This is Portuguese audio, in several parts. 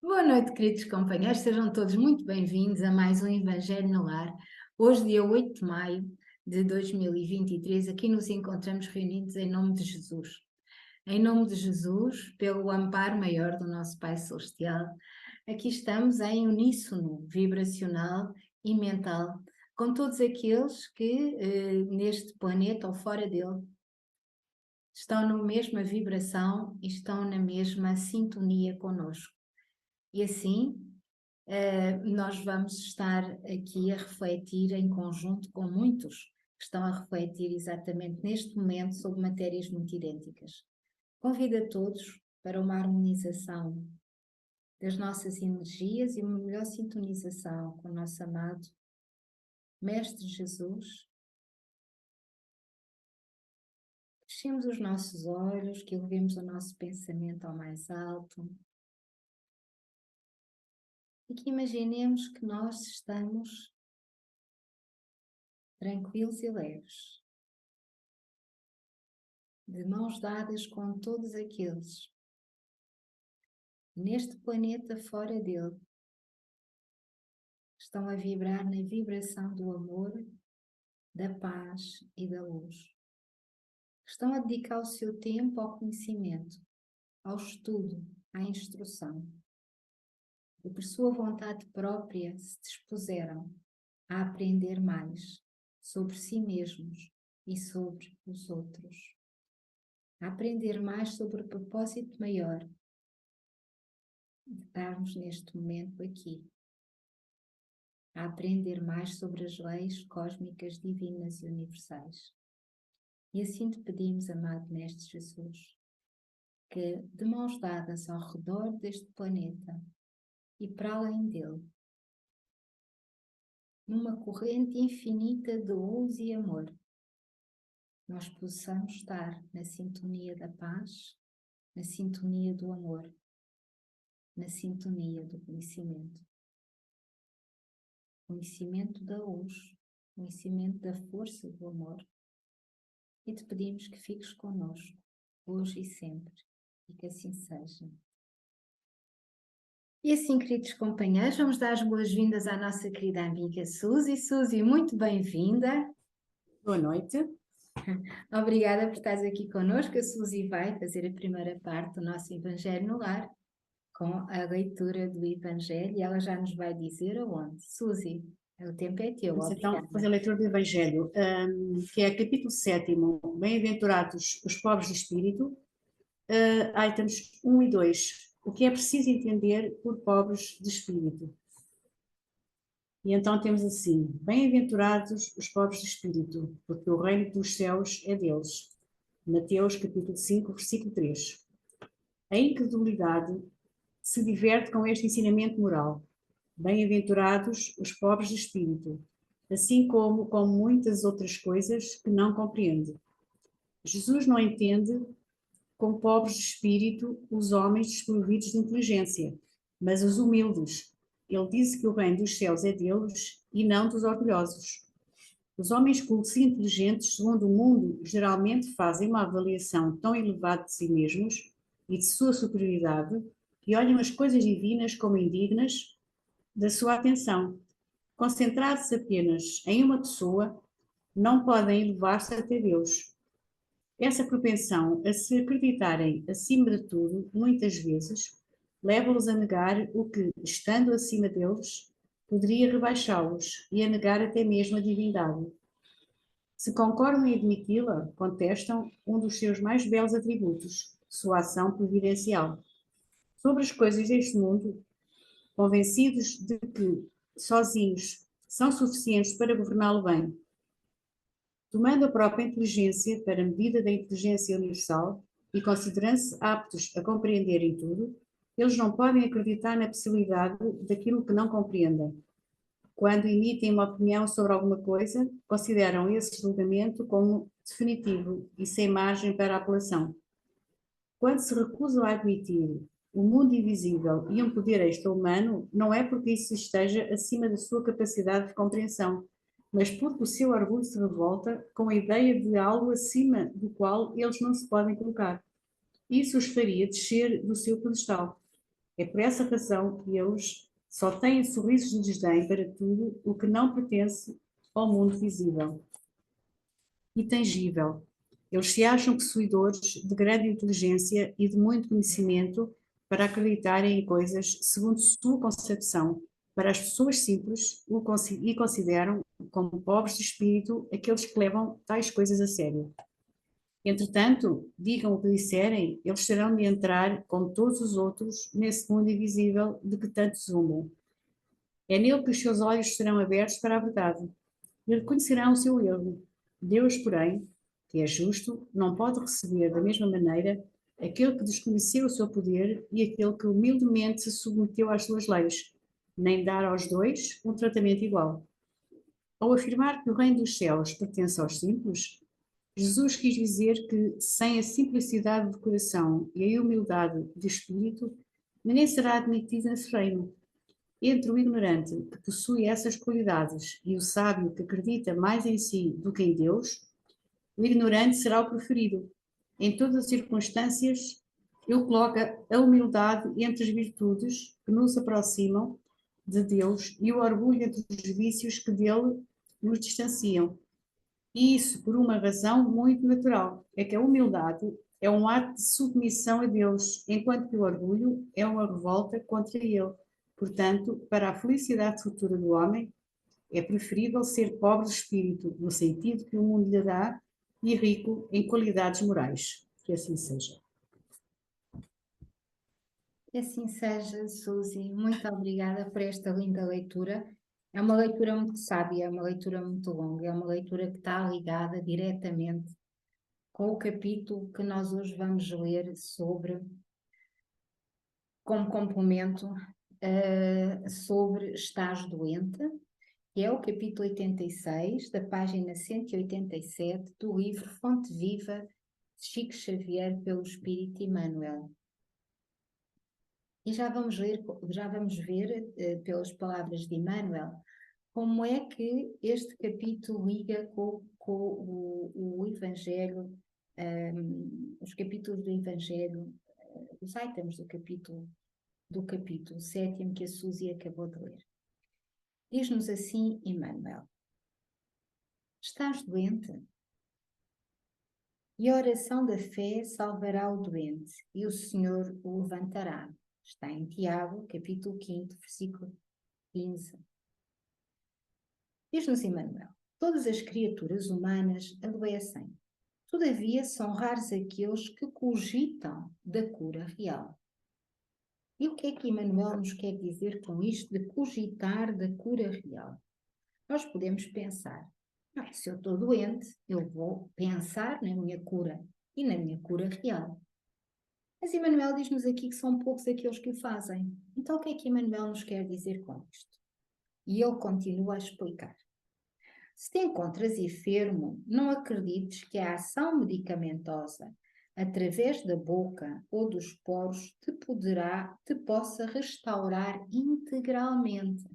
Boa noite, queridos companheiros, sejam todos muito bem-vindos a mais um Evangelho no Lar. Hoje, dia 8 de maio de 2023, aqui nos encontramos reunidos em nome de Jesus. Em nome de Jesus, pelo amparo maior do nosso Pai Celestial, aqui estamos em uníssono vibracional e mental com todos aqueles que neste planeta ou fora dele estão na mesma vibração e estão na mesma sintonia conosco. E assim, nós vamos estar aqui a refletir em conjunto com muitos que estão a refletir exatamente neste momento sobre matérias muito idênticas. Convido a todos para uma harmonização das nossas energias e uma melhor sintonização com o nosso amado Mestre Jesus. Fechemos os nossos olhos, que elevemos o nosso pensamento ao mais alto. E que imaginemos que nós estamos tranquilos e leves, de mãos dadas com todos aqueles neste planeta fora dele estão a vibrar na vibração do amor, da paz e da luz. Estão a dedicar o seu tempo ao conhecimento, ao estudo, à instrução. E por sua vontade própria se dispuseram a aprender mais sobre si mesmos e sobre os outros. A aprender mais sobre o propósito maior de estarmos neste momento aqui. A aprender mais sobre as leis cósmicas divinas e universais. E assim te pedimos, amado Mestre Jesus, que de mãos dadas ao redor deste planeta e para além dele, numa corrente infinita de luz e amor, nós possamos estar na sintonia da paz, na sintonia do amor, na sintonia do conhecimento. Conhecimento da luz, conhecimento da força do amor. E te pedimos que fiques connosco, hoje e sempre, e que assim seja. E assim, queridos companheiros, vamos dar as boas-vindas à nossa querida amiga Suzy. Suzy, muito bem-vinda. Boa noite. Obrigada por estares aqui connosco. A Suzy vai fazer a primeira parte do nosso Evangelho no Lar, com a leitura do Evangelho, e ela já nos vai dizer aonde. Suzy, o tempo é teu, Vamos então obrigada. fazer a leitura do Evangelho, que é capítulo 7, Bem-aventurados os pobres de espírito, itens 1 e 2. O que é preciso entender por pobres de espírito? E então temos assim: Bem-aventurados os pobres de espírito, porque o reino dos céus é deles. Mateus capítulo 5, versículo 3. A incredulidade se diverte com este ensinamento moral. Bem-aventurados os pobres de espírito, assim como com muitas outras coisas que não compreende. Jesus não entende como pobres de espírito os homens desprovidos de inteligência, mas os humildes. Ele disse que o reino dos céus é deles e não dos orgulhosos. Os homens cultos e inteligentes, segundo o mundo, geralmente fazem uma avaliação tão elevada de si mesmos e de sua superioridade que olham as coisas divinas como indignas da sua atenção. Concentrar-se apenas em uma pessoa, não podem elevar-se até Deus. Essa propensão a se acreditarem acima de tudo, muitas vezes, leva-os a negar o que, estando acima deles, poderia rebaixá-los e a negar até mesmo a divindade. Se concordam em admiti-la, contestam um dos seus mais belos atributos, sua ação providencial. Sobre as coisas deste mundo, convencidos de que sozinhos são suficientes para governá-lo bem, tomando a própria inteligência para a medida da inteligência universal e considerando-se aptos a compreenderem tudo, eles não podem acreditar na possibilidade daquilo que não compreendem. Quando emitem uma opinião sobre alguma coisa, consideram esse julgamento como definitivo e sem margem para apelação. Quando se recusam a admitir o mundo invisível e um poder extra-humano, não é porque isso esteja acima da sua capacidade de compreensão, mas porque o seu orgulho se revolta com a ideia de algo acima do qual eles não se podem colocar. Isso os faria descer do seu pedestal. É por essa razão que eles só têm sorrisos de desdém para tudo o que não pertence ao mundo visível e tangível. Eles se acham possuidores de grande inteligência e de muito conhecimento para acreditarem em coisas segundo sua concepção. Para as pessoas simples, e consideram como pobres de espírito aqueles que levam tais coisas a sério. Entretanto, digam o que disserem, eles terão de entrar, como todos os outros, nesse mundo invisível de que tanto zumbam. É nele que os seus olhos serão abertos para a verdade e reconhecerão o seu erro. Deus, porém, que é justo, não pode receber da mesma maneira aquele que desconheceu o seu poder e aquele que humildemente se submeteu às suas leis, nem dar aos dois um tratamento igual. Ao afirmar que o reino dos céus pertence aos simples, Jesus quis dizer que, sem a simplicidade de coração e a humildade de espírito, ninguém será admitido nesse reino. Entre o ignorante, que possui essas qualidades, e o sábio, que acredita mais em si do que em Deus, o ignorante será o preferido. Em todas as circunstâncias, ele coloca a humildade entre as virtudes que nos aproximam de Deus e o orgulho entre os vícios que dele nos distanciam. E isso por uma razão muito natural, é que a humildade é um ato de submissão a Deus, enquanto que o orgulho é uma revolta contra ele. Portanto, para a felicidade futura do homem, é preferível ser pobre de espírito, no sentido que o mundo lhe dá, e rico em qualidades morais. Que assim seja. Que assim seja, Suzy. Muito obrigada por esta linda leitura. É uma leitura muito sábia, é uma leitura muito longa, é uma leitura que está ligada diretamente com o capítulo que nós hoje vamos ler sobre, como complemento, sobre estás doente, que é o capítulo 86, da página 187, do livro Fonte Viva, de Chico Xavier, pelo Espírito Emmanuel. E já vamos ver, pelas palavras de Emmanuel, como é que este capítulo liga com o Evangelho, os capítulos do Evangelho, os itens do capítulo 7º que a Suzy acabou de ler. Diz-nos assim Emmanuel: estás doente? E a oração da fé salvará o doente, e o Senhor o levantará. Está em Tiago, capítulo 5, versículo 15. Diz-nos Emmanuel: todas as criaturas humanas adoecem. Todavia, são raros aqueles que cogitam da cura real. E o que é que Emmanuel nos quer dizer com isto de cogitar da cura real? Nós podemos pensar, se eu estou doente, eu vou pensar na minha cura e na minha cura real. Mas Emmanuel diz-nos aqui que são poucos aqueles que o fazem. Então o que é que Emmanuel nos quer dizer com isto? E ele continua a explicar. Se te encontras enfermo, não acredites que a ação medicamentosa, através da boca ou dos poros, te possa restaurar integralmente.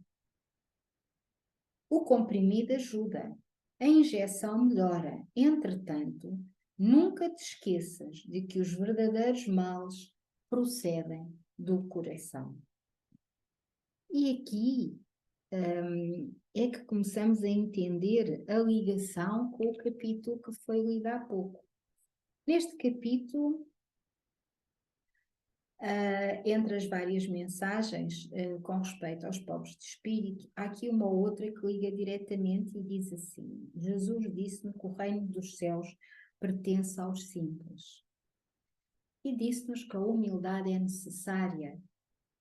O comprimido ajuda, a injeção melhora. Entretanto, nunca te esqueças de que os verdadeiros males procedem do coração. E aqui é que começamos a entender a ligação com o capítulo que foi lido há pouco. Neste capítulo, entre as várias mensagens com respeito aos pobres de espírito, há aqui uma outra que liga diretamente e diz assim: Jesus disse-me que o reino dos céus pertence aos simples. E disse-nos que a humildade é necessária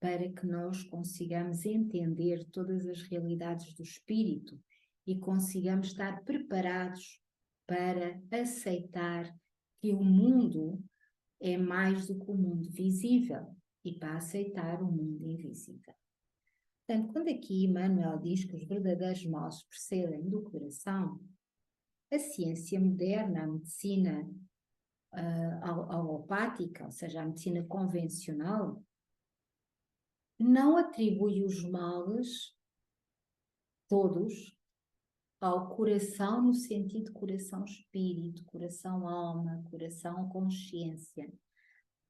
para que nós consigamos entender todas as realidades do espírito e consigamos estar preparados para aceitar que o mundo é mais do que o mundo visível e para aceitar o mundo invisível. Portanto, quando aqui Emmanuel diz que os verdadeiros males procedem do coração, a ciência moderna, a medicina alopática, ou seja, a medicina convencional, não atribui os males todos ao coração no sentido coração-espírito, coração-alma, coração-consciência,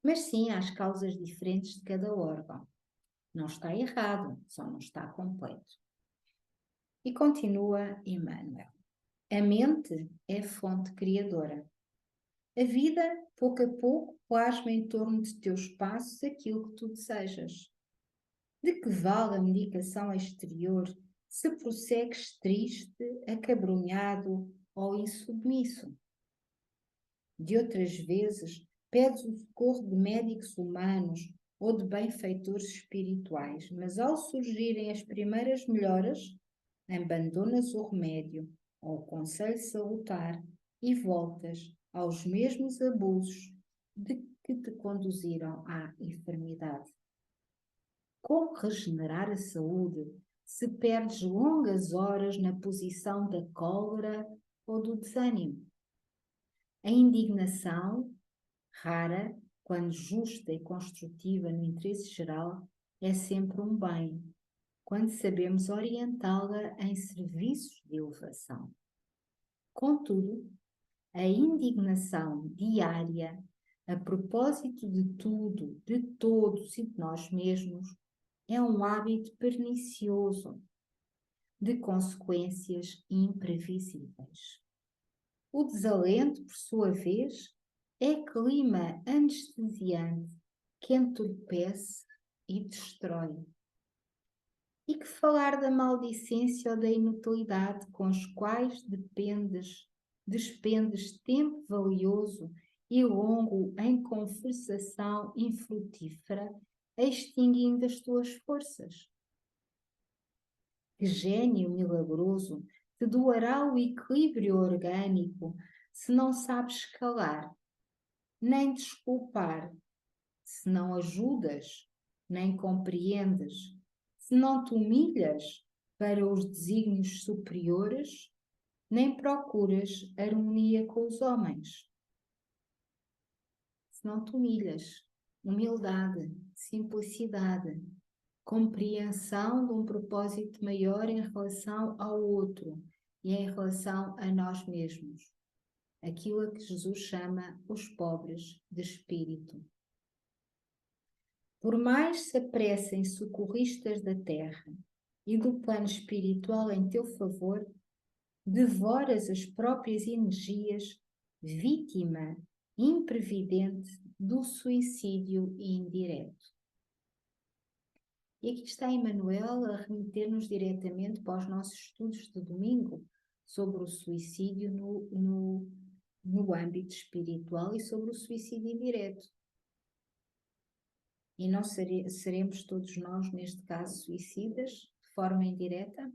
mas sim às causas diferentes de cada órgão. Não está errado, só não está completo. E continua Emmanuel. A mente é fonte criadora. A vida, pouco a pouco, plasma em torno de teus passos aquilo que tu desejas. De que vale a medicação exterior se prossegues triste, acabrunhado ou insubmisso? De outras vezes, pedes o socorro de médicos humanos ou de benfeitores espirituais, mas ao surgirem as primeiras melhoras, abandonas o remédio ou o conselho salutar e voltas aos mesmos abusos de que te conduziram à enfermidade. Como regenerar a saúde se perdes longas horas na posição da cólera ou do desânimo? A indignação, rara, quando justa e construtiva no interesse geral, é sempre um bem, quando sabemos orientá-la em serviços de elevação. Contudo, a indignação diária, a propósito de tudo, de todos e de nós mesmos, é um hábito pernicioso, de consequências imprevisíveis. O desalento, por sua vez, é clima anestesiante que entorpece e destrói. E que falar da maldicência ou da inutilidade com os quais despendes tempo valioso e longo em conversação infrutífera, extinguindo as tuas forças? Que gênio milagroso te doará o equilíbrio orgânico se não sabes calar, nem desculpar, se não ajudas, nem compreendes, se não te humilhas para os desígnios superiores, nem procuras harmonia com os homens? Se não te humilhas, humildade, simplicidade, compreensão de um propósito maior em relação ao outro e em relação a nós mesmos. Aquilo a que Jesus chama os pobres de espírito. Por mais se apressem socorristas da terra e do plano espiritual em teu favor, devoras as próprias energias, vítima imprevidente do suicídio indireto. E aqui está Emmanuel a remeter-nos diretamente para os nossos estudos de domingo sobre o suicídio no âmbito espiritual e sobre o suicídio indireto. E não seremos todos nós, neste caso, suicidas, de forma indireta?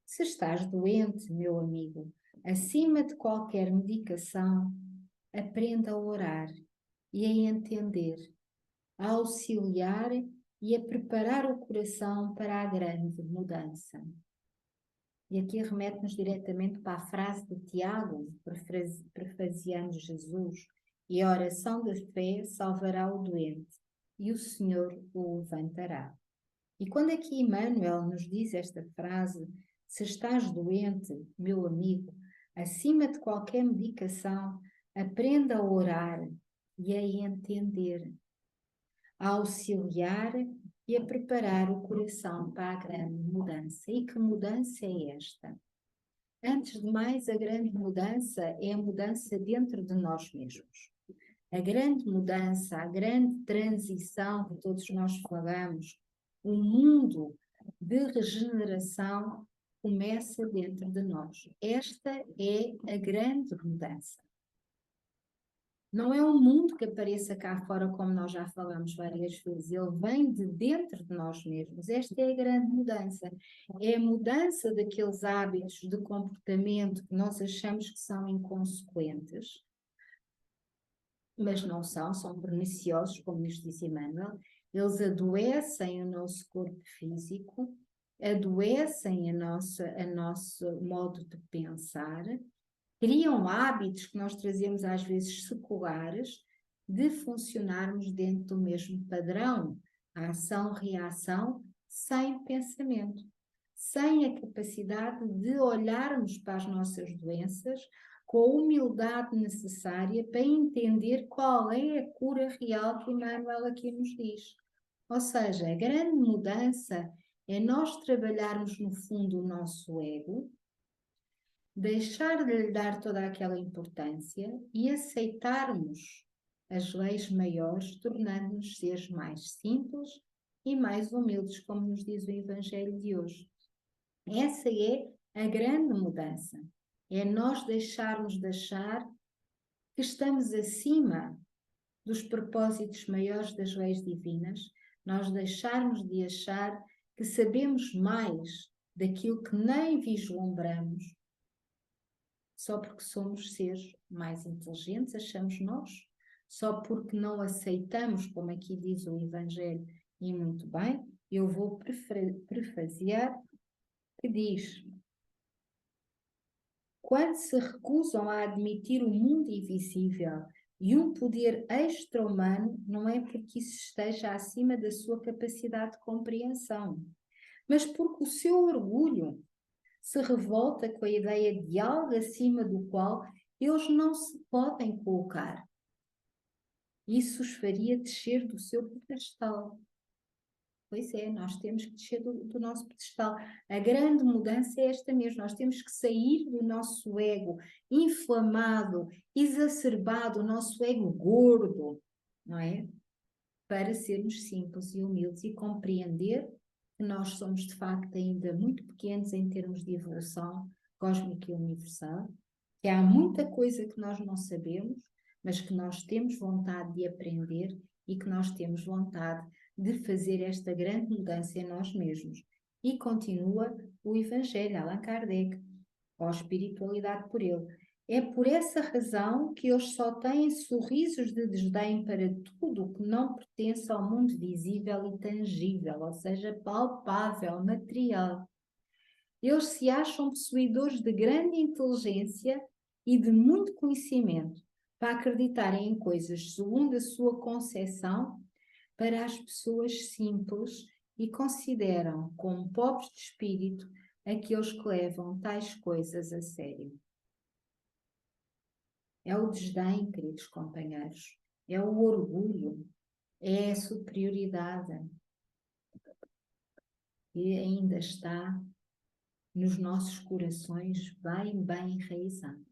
Se estás doente, meu amigo, acima de qualquer medicação, aprenda a orar e a entender, a auxiliar e a preparar o coração para a grande mudança. E aqui remete-nos diretamente para a frase de Tiago, parafraseando Jesus: e a oração da fé salvará o doente, e o Senhor o levantará. E quando aqui Emmanuel nos diz esta frase, se estás doente, meu amigo, acima de qualquer medicação, aprenda a orar e a entender, a auxiliar e a preparar o coração para a grande mudança. E que mudança é esta? Antes de mais, a grande mudança é a mudança dentro de nós mesmos. A grande mudança, a grande transição que todos nós falamos, o mundo de regeneração começa dentro de nós. Esta é a grande mudança. Não é um mundo que apareça cá fora, como nós já falamos várias vezes. Ele vem de dentro de nós mesmos. Esta é a grande mudança. É a mudança daqueles hábitos de comportamento que nós achamos que são inconsequentes, mas não são perniciosos, como nos disse Emmanuel. Eles adoecem o nosso corpo físico, adoecem a nosso modo de pensar, criam hábitos que nós trazemos às vezes seculares de funcionarmos dentro do mesmo padrão, a ação-reação, sem pensamento, sem a capacidade de olharmos para as nossas doenças com a humildade necessária para entender qual é a cura real que Emmanuel aqui nos diz. Ou seja, a grande mudança é nós trabalharmos no fundo o nosso ego, deixar de lhe dar toda aquela importância e aceitarmos as leis maiores, tornando-nos seres mais simples e mais humildes, como nos diz o Evangelho de hoje. Essa é a grande mudança. É nós deixarmos de achar que estamos acima dos propósitos maiores das leis divinas, nós deixarmos de achar que sabemos mais daquilo que nem vislumbramos, só porque somos seres mais inteligentes, achamos nós, só porque não aceitamos, como aqui diz o Evangelho, e muito bem, eu vou prefaziar, que diz: quando se recusam a admitir o mundo invisível e um poder extra-humano, não é porque isso esteja acima da sua capacidade de compreensão, mas porque o seu orgulho se revolta com a ideia de algo acima do qual eles não se podem colocar. Isso os faria descer do seu pedestal. Pois é, nós temos que descer do nosso pedestal. A grande mudança é esta mesmo, nós temos que sair do nosso ego inflamado, exacerbado, o nosso ego gordo, não é? Para sermos simples e humildes e compreender que nós somos de facto ainda muito pequenos em termos de evolução cósmica e universal, que há muita coisa que nós não sabemos, mas que nós temos vontade de aprender e que nós temos vontade de fazer esta grande mudança em nós mesmos. E continua o Evangelho, Allan Kardec, ou a espiritualidade por ele. É por essa razão que eles só têm sorrisos de desdém para tudo o que não pertence ao mundo visível e tangível, ou seja, palpável, material. Eles se acham possuidores de grande inteligência e de muito conhecimento para acreditarem em coisas segundo a sua concepção para as pessoas simples e consideram como pobres de espírito aqueles que levam tais coisas a sério. É o desdém, queridos companheiros, é o orgulho, é a superioridade que ainda está nos nossos corações bem, bem enraizado,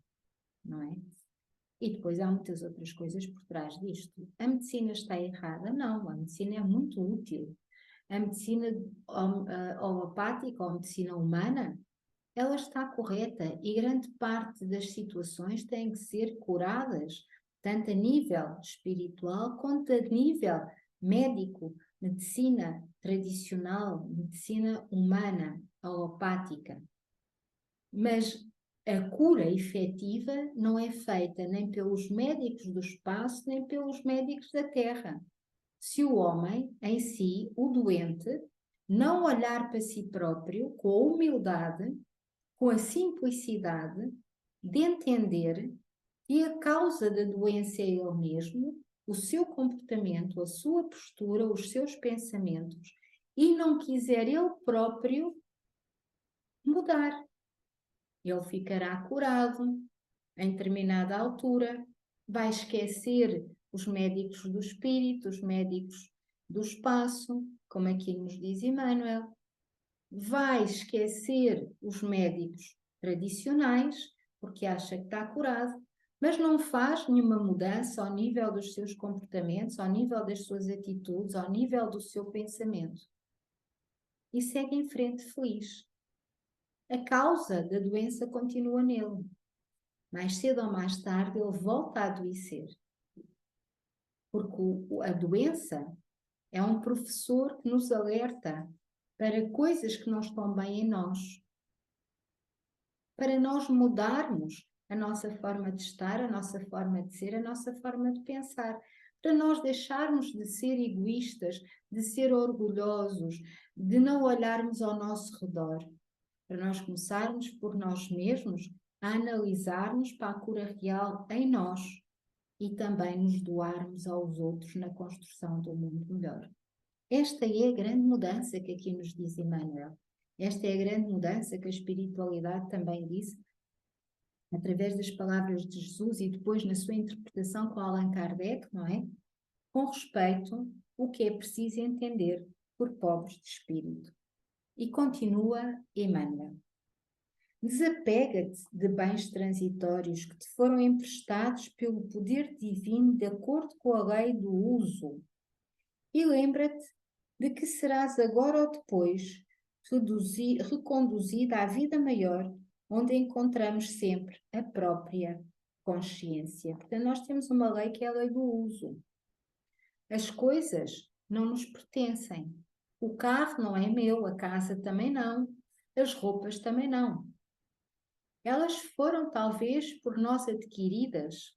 não é? E depois há muitas outras coisas por trás disto. A medicina está errada? Não, a medicina é muito útil. A medicina alopática ou a medicina humana, ela está correta e grande parte das situações têm que ser curadas, tanto a nível espiritual quanto a nível médico, medicina tradicional, medicina humana, alopática. Mas a cura efetiva não é feita nem pelos médicos do espaço, nem pelos médicos da Terra. Se o homem, em si, o doente, não olhar para si próprio com a humildade, com a simplicidade de entender que a causa da doença é ele mesmo, o seu comportamento, a sua postura, os seus pensamentos, e não quiser ele próprio mudar, ele ficará curado em determinada altura, vai esquecer os médicos do espírito, os médicos do espaço, como aqui nos diz Emmanuel, vai esquecer os médicos tradicionais, porque acha que está curado, mas não faz nenhuma mudança ao nível dos seus comportamentos, ao nível das suas atitudes, ao nível do seu pensamento. E segue em frente feliz. A causa da doença continua nele. Mais cedo ou mais tarde ele volta a adoecer. Porque a doença é um professor que nos alerta para coisas que não estão bem em nós. Para nós mudarmos a nossa forma de estar, a nossa forma de ser, a nossa forma de pensar. Para nós deixarmos de ser egoístas, de ser orgulhosos, de não olharmos ao nosso redor. Para nós começarmos por nós mesmos a analisarmos para a cura real em nós e também nos doarmos aos outros na construção do mundo melhor. Esta é a grande mudança que aqui nos diz Emmanuel. Esta é a grande mudança que a espiritualidade também disse, através das palavras de Jesus e depois na sua interpretação com Allan Kardec, não é? Com respeito o que é preciso entender por pobres de espírito. E continua Emmanuel. Desapega-te de bens transitórios que te foram emprestados pelo poder divino de acordo com a lei do uso. E lembra-te de que serás agora ou depois reconduzida à vida maior, onde encontramos sempre a própria consciência. Portanto, nós temos uma lei que é a lei do uso. As coisas não nos pertencem. O carro não é meu, a casa também não, as roupas também não. Elas foram talvez por nós adquiridas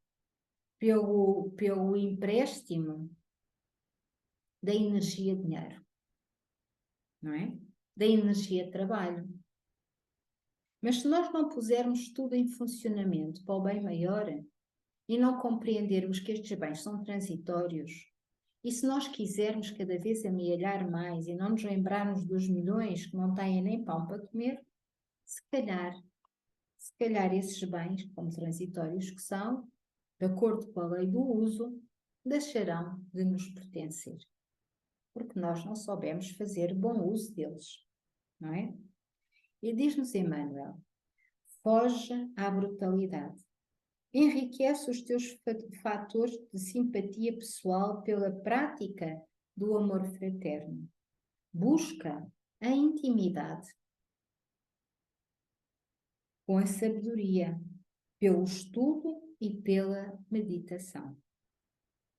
pelo empréstimo da energia dinheiro, não é? Da energia trabalho. Mas se nós não pusermos tudo em funcionamento para o bem maior e não compreendermos que estes bens são transitórios, e se nós quisermos cada vez amealhar mais e não nos lembrarmos dos milhões que não têm nem pão para comer, se calhar esses bens, como transitórios que são, de acordo com a lei do uso, deixarão de nos pertencer, porque nós não soubemos fazer bom uso deles, não é? E diz-nos Emmanuel, foge à brutalidade, enriquece os teus fatores de simpatia pessoal pela prática do amor fraterno, busca a intimidade com a sabedoria, pelo estudo e pela meditação.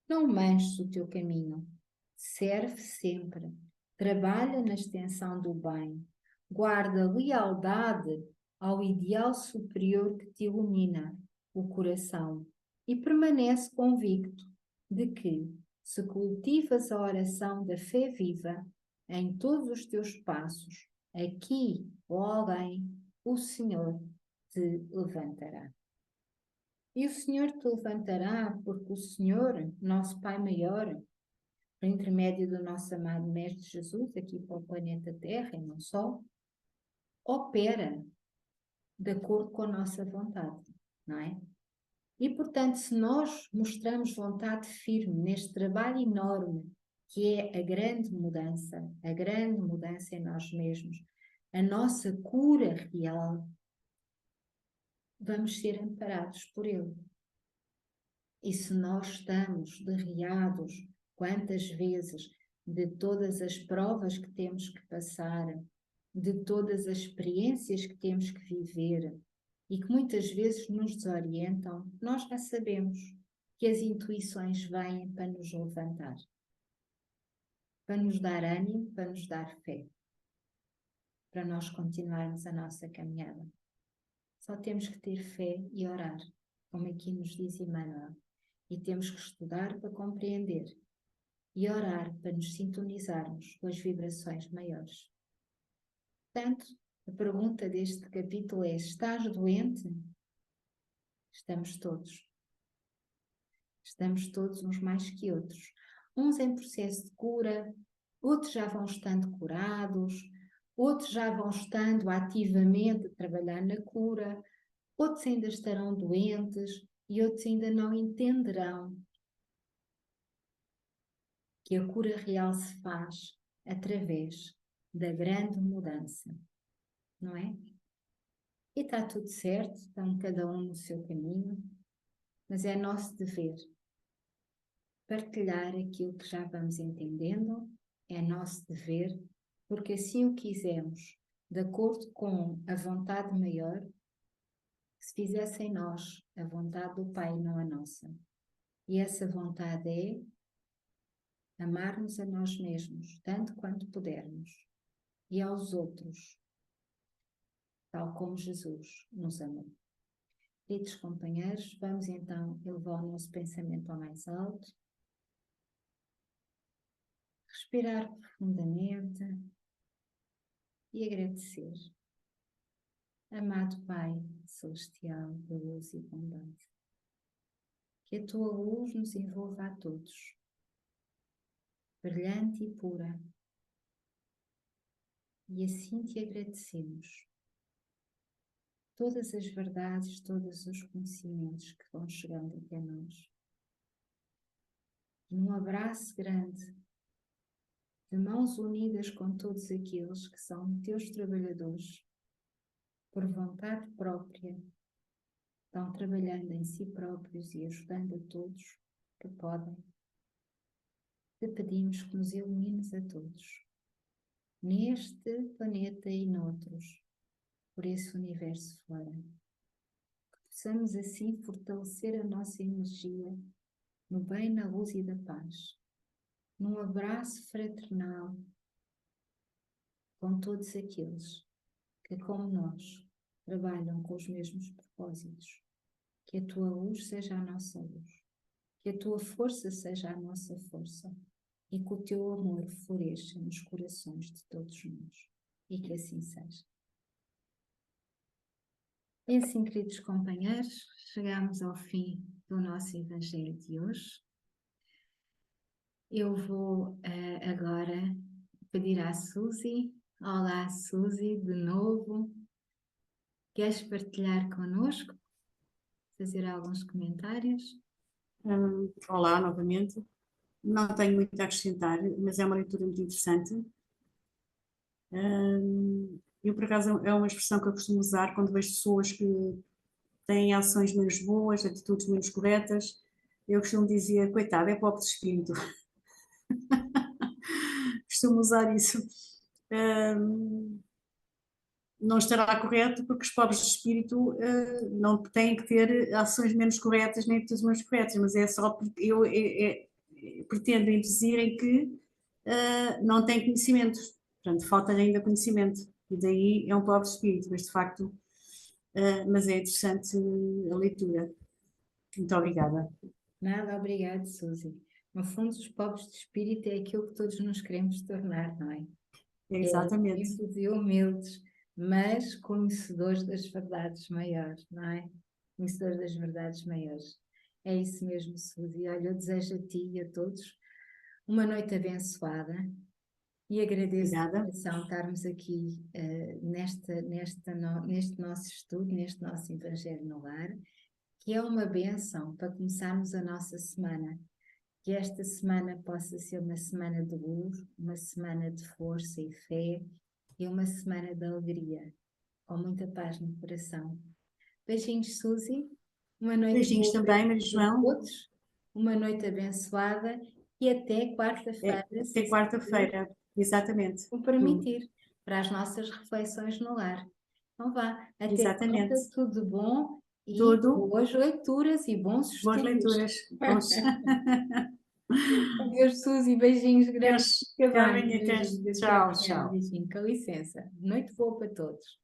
Não manches o teu caminho, serve sempre, trabalha na extensão do bem, guarda lealdade ao ideal superior que te ilumina o coração e permanece convicto de que, se cultivas a oração da fé viva em todos os teus passos, aqui ou além, o Senhor te levantará. E o Senhor te levantará, porque o Senhor, nosso Pai maior, por intermédio do nosso amado Mestre Jesus, aqui para o planeta Terra e não só, opera de acordo com a nossa vontade, não é? E, portanto, se nós mostramos vontade firme neste trabalho enorme, que é a grande mudança em nós mesmos, a nossa cura real, vamos ser amparados por Ele. E se nós estamos derriados, quantas vezes, de todas as provas que temos que passar, de todas as experiências que temos que viver e que muitas vezes nos desorientam, nós já sabemos que as intuições vêm para nos levantar, para nos dar ânimo, para nos dar fé, para nós continuarmos a nossa caminhada. Só temos que ter fé e orar, como aqui nos diz Emmanuel. E temos que estudar para compreender e orar para nos sintonizarmos com as vibrações maiores. Portanto, a pergunta deste capítulo é: estás doente? Estamos todos. Estamos todos uns mais que outros. Uns em processo de cura, outros já vão estando curados, outros já vão estando ativamente a trabalhar na cura, outros ainda estarão doentes e outros ainda não entenderão que a cura real se faz através da grande mudança, não é? E está tudo certo, estão cada um no seu caminho, mas é nosso dever partilhar aquilo que já vamos entendendo, é nosso dever, porque assim o quisemos, de acordo com a vontade maior, que se fizesse em nós a vontade do Pai, não a nossa. E essa vontade é amar-nos a nós mesmos, tanto quanto pudermos, e aos outros, tal como Jesus nos amou. Queridos companheiros, vamos então elevar o nosso pensamento ao mais alto, respirar profundamente e agradecer. Amado Pai Celestial de luz e bondade, que a Tua luz nos envolva a todos, brilhante e pura, e assim Te agradecemos todas as verdades, todos os conhecimentos que vão chegando até nós. Num abraço grande de mãos unidas com todos aqueles que são teus trabalhadores, por vontade própria, estão trabalhando em si próprios e ajudando a todos que podem. Te pedimos que nos ilumines a todos, neste planeta e noutros, por esse universo fora. Que possamos assim fortalecer a nossa energia no bem, na luz e da paz, num abraço fraternal com todos aqueles que, como nós, trabalham com os mesmos propósitos. Que a tua luz seja a nossa luz, que a tua força seja a nossa força e que o teu amor floresça nos corações de todos nós. E que assim seja. E assim, queridos companheiros, chegamos ao fim do nosso Evangelho de hoje. Eu vou agora pedir à Suzy. Olá, Suzy, de novo. Queres partilhar connosco? Fazer alguns comentários? Olá, novamente. Não tenho muito a acrescentar, mas é uma leitura muito interessante. Eu, por acaso, é uma expressão que eu costumo usar quando vejo pessoas que têm ações menos boas, atitudes menos corretas. Eu costumo dizer, coitado, é pobre de espírito. Costumo usar isso. Não estará correto porque os pobres de espírito não têm que ter ações menos corretas nem atitudes menos corretas, mas é só porque eu pretendo induzir em que não têm conhecimento, portanto falta ainda conhecimento e daí é um pobre de espírito, mas de facto, mas é interessante a leitura. Muito obrigada. Nada, obrigado, Suzy. No fundo, os pobres de espírito é aquilo que todos nos queremos tornar, não é? Exatamente. Simples e humildes, mas conhecedores das verdades maiores, não é? Conhecedores das verdades maiores. É isso mesmo, Suzy. Olha, eu desejo a ti e a todos uma noite abençoada e agradeço de Obrigada. coração estarmos aqui neste nosso estudo, neste nosso Evangelho no Lar, que é uma bênção para começarmos a nossa semana. Que esta semana possa ser uma semana de luz, uma semana de força e fé e uma semana de alegria, com muita paz no coração. Beijinhos, Suzy. Uma noite Beijinhos boa também, para Maria João. todos, uma noite abençoada e até quarta-feira, se Até assim quarta-feira. Exatamente. o permitir, para as nossas reflexões no lar. Então vá, até quarta, Exatamente. tudo bom e Tudo. boas leituras e bons Boas estudos. leituras. Bons. Adeus, Suzy, beijinhos grandes. Deus. Fica Até bem, amanhã. beijinhos, até Tchau, amanhã, tchau. beijinho, com licença. Noite boa para todos.